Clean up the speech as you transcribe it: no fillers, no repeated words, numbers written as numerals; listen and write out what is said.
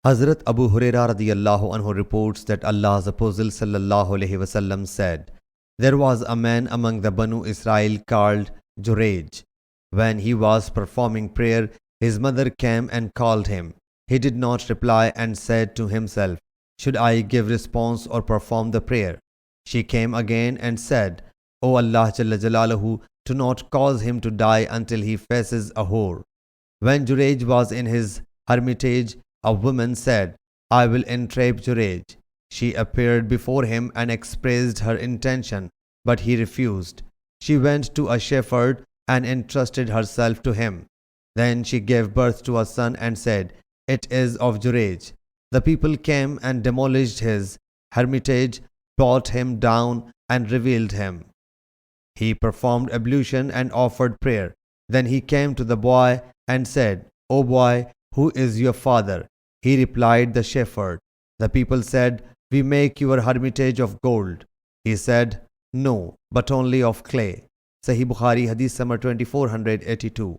Hazrat Abu Huraira radiyallahu anhu reports that Allah's Apostle sallallahu alaihi wasallam said, "There was a man among the Banu Israel called Jurej. When he was performing prayer, his mother came and called him. He did not reply and said to himself, 'Should I give response or perform the prayer?' She came again and said, 'O Allah Jalla Jalaluhu, do not cause him to die until he faces a whore.' When Jurej was in his hermitage, a woman said, 'I will entrap Jurej.' She appeared before him and expressed her intention, but he refused. She went to a shepherd and entrusted herself to him. Then she gave birth to a son and said, 'It is of Jurej.' The people came and demolished his hermitage, brought him down and revealed him. He performed ablution and offered prayer. Then he came to the boy and said, 'O boy, who is your father?' He replied, 'The shepherd.' The people said, 'We make your hermitage of gold.' He said, 'No, but only of clay.' Sahih Bukhari Hadith number 2482.